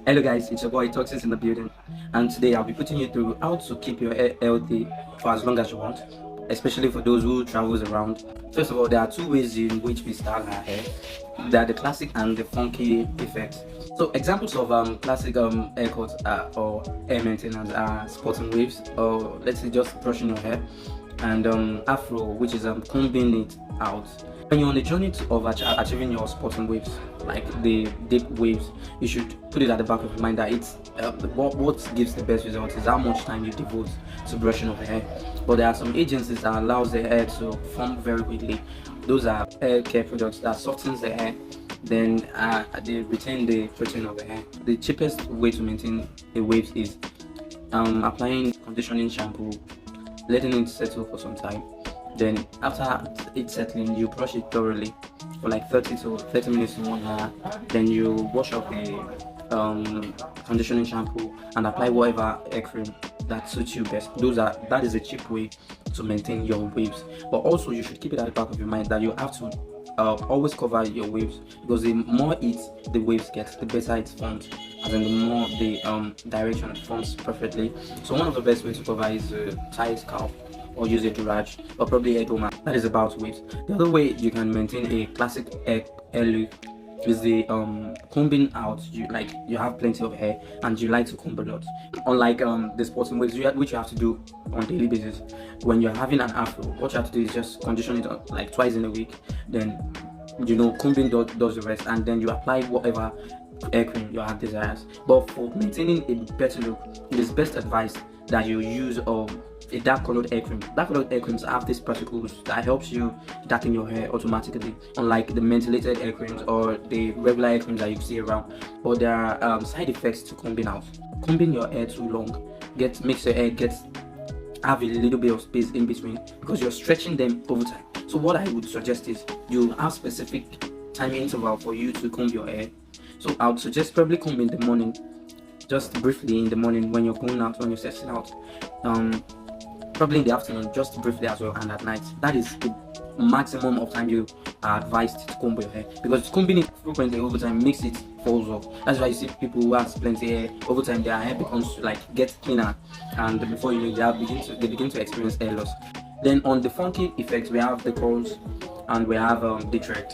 Hello guys, it's your boy Toxins in the building, and today I'll be putting you through how to keep your hair healthy for as long as you want, especially for those who travels around. First of all, there are two ways in which we style our hair. There are the classic and the funky effects. So examples of classic haircuts or hair maintenance are sporting waves, or let's say just brushing your hair, and afro, which is combing it out. When you're on the journey of achieving your sporting waves, like the deep waves, you should put it at the back of your mind that it's what gives the best results is how much time you devote to brushing of the hair. But there are some agencies that allows the hair to form very quickly. Those are hair care products that softens the hair, then they retain the protein of the hair. The cheapest way to maintain a waves is applying conditioning shampoo, letting it settle for some time. Then after it settling, you brush it thoroughly for like 30 to 30 minutes in 1 hour. Then you wash off the conditioning shampoo and apply whatever hair cream that suits you best. That is a cheap way to maintain your waves. But also you should keep it at the back of your mind that you have to always cover your waves, because the more heat the waves get, the better it forms, and then the more the direction forms perfectly. So one of the best ways to cover is tie a scalp or use a durage or probably a doma. That is about waves. The other way you can maintain a classic hair look is the combing out. You have plenty of hair and you like to comb a lot, unlike the sporting waves which you have to do on daily basis. When you're having an afro, what you have to do is just condition it like twice in a week, then combing does the rest, and then you apply whatever hair cream your heart desires. But for maintaining a better look, it is best advised that you use a dark colored hair cream. Dark colored hair creams have these particles that helps you darken your hair automatically, unlike the mentholated hair creams or the regular hair creams that you see around. But there are side effects to combing out. Combing your hair too long makes your hair have a little bit of space in between, because you're stretching them over time. So what I would suggest is you have specific time interval for you to comb your hair. So I would suggest probably comb in the morning, just briefly in the morning when you're going out, when you're setting out. Probably in the afternoon, just briefly as well, and at night. That is the maximum of time you are advised to comb your hair, because combing it frequently over time makes it falls off. That's why you see people who have plenty hair over time, their hair becomes get thinner, and before you know it, they begin to experience hair loss. Then on the funky effects, we have the curls and we have the dread.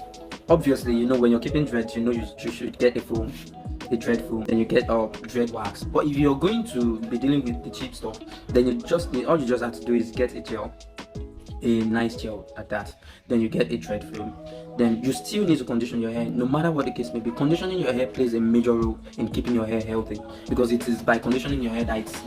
Obviously, when you're keeping dread, you should get a dread foam, then you get dread wax. But if you're going to be dealing with the cheap stuff, then all you just have to do is get a gel, a nice gel at that. Then you get a dread foam. Then you still need to condition your hair, no matter what the case may be. Conditioning your hair plays a major role in keeping your hair healthy, because it is by conditioning your hair that it's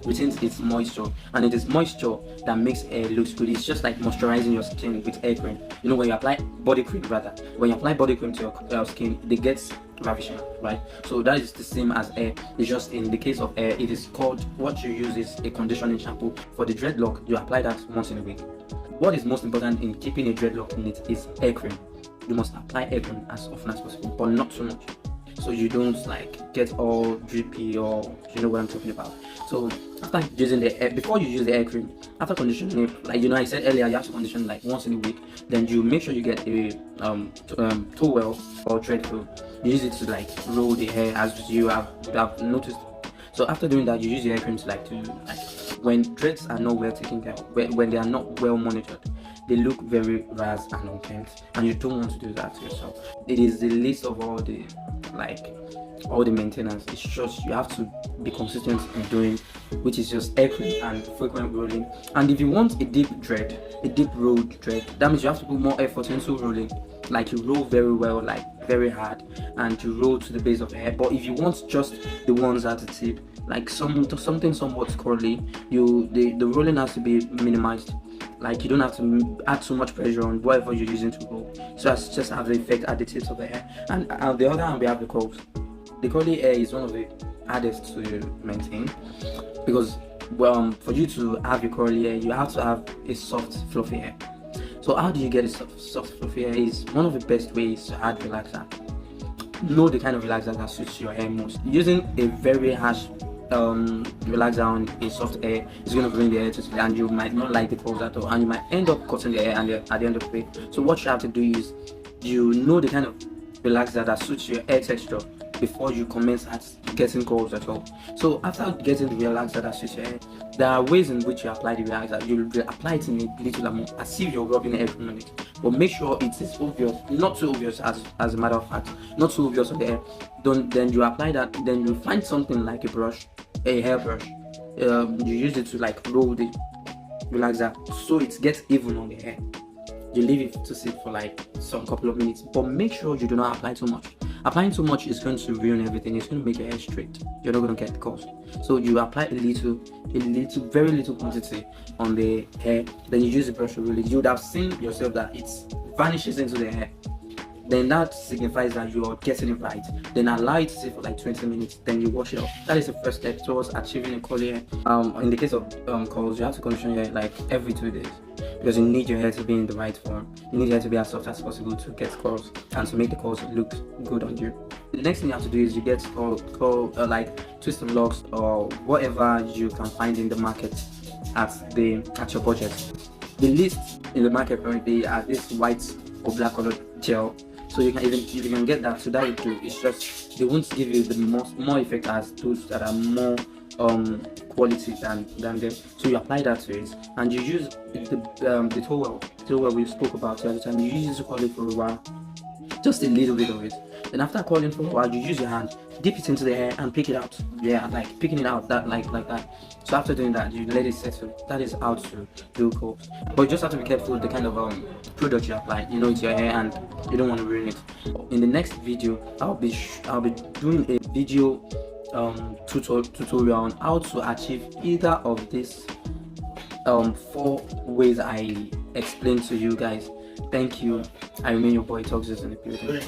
retains its moisture, and it is moisture that makes hair look good. It's just like moisturizing your skin with hair cream. When you apply body cream to your skin, they get ravishing, right? So that is the same as hair. It's just in the case of hair, it is called, what you use is a conditioning shampoo. For the dreadlock, you apply that once in a week. What is most important in keeping a dreadlock in it is hair cream. You must apply hair cream as often as possible, but not too much, so you don't get all drippy, or you know what I'm talking about. So after using before you use the hair cream, after conditioning it, I said earlier, you have to condition once in a week. Then you make sure you get a towel or dread foam. You use it to roll the hair, as you have noticed. So after doing that, you use the hair cream to when dreads are not well taken care of, when they are not well monitored, they look very razzed and unkempt, and you don't want to do that to yourself. It is the least of all the maintenance. It's just you have to be consistent in doing, which is just hair cream and frequent rolling. And if you want a deep rolled dread, that means you have to put more effort into rolling. You roll very well, very hard, and you roll to the base of the hair. But if you want just the ones at the tip, something somewhat curly, the rolling has to be minimized. You don't have to add too much pressure on whatever you're using to roll, so as just have the effect at the tips of the hair. And on the other hand, we have the curls. The curly hair is one of the hardest to maintain, because for you to have your curly hair, you have to have a soft, fluffy hair. So how do you get a soft fluffy hair? Is one of the best ways to add relaxer. Know the kind of relaxer that suits your hair most. Using a very harsh relaxer on a soft hair is going to bring the hair to sleep, and you might not like the curls at all, and you might end up cutting the hair at the end of the day. So what you have to do is, the kind of relaxer that suits your hair texture, before you commence at getting curls at all. So after getting the relaxer that she's sharing, there are ways in which you apply the relaxer. You will apply it in a little amount as if you're rubbing it every minute, but make sure it is obvious, not too obvious as a matter of fact, not too obvious on the hair. Don't then you apply that, then you find something like a brush, a hair brush. You use it to like roll the relaxer so it gets even on the hair. You leave it to sit for like some couple of minutes, but make sure you do not apply too much. Applying too much is going to ruin everything. It's going to make your hair straight. You're not going to get curls. So you apply a little, very little quantity on the hair. Then you use the brush to roll it. You would have seen yourself that it vanishes into the hair. Then that signifies that you are getting it right. Then allow it to sit for like 20 minutes. Then you wash it off. That is the first step towards achieving a curly hair. In the case of curls, you have to condition your hair like every 2 days, because you need your hair to be in the right form. You need your hair to be as soft as possible to get curls and to make the curls look good on you. The next thing you have to do is you get like twist and locks or whatever you can find in the market at your budget. The least in the market currently are this white or black colored gel. So you can get that. So that will do. It's just they won't give you the more effect as those that are more quality than them. So you apply that to it, and you use the towel we spoke about the other time. You use it to curl it for a while, just a little bit of it. Then after curling for a while, you use your hand, dip it into the hair and pick it out. Yeah, like picking it out that like that. So after doing that, you let it settle. That is how to do curls. But you just have to be careful with the kind of product you apply. You know, it's your hair and you don't want to ruin it. In the next video, I'll be doing a video tutorial on how to achieve either of these 4 ways I explained to you guys. Thank you. I remain your boy Toxis in the building.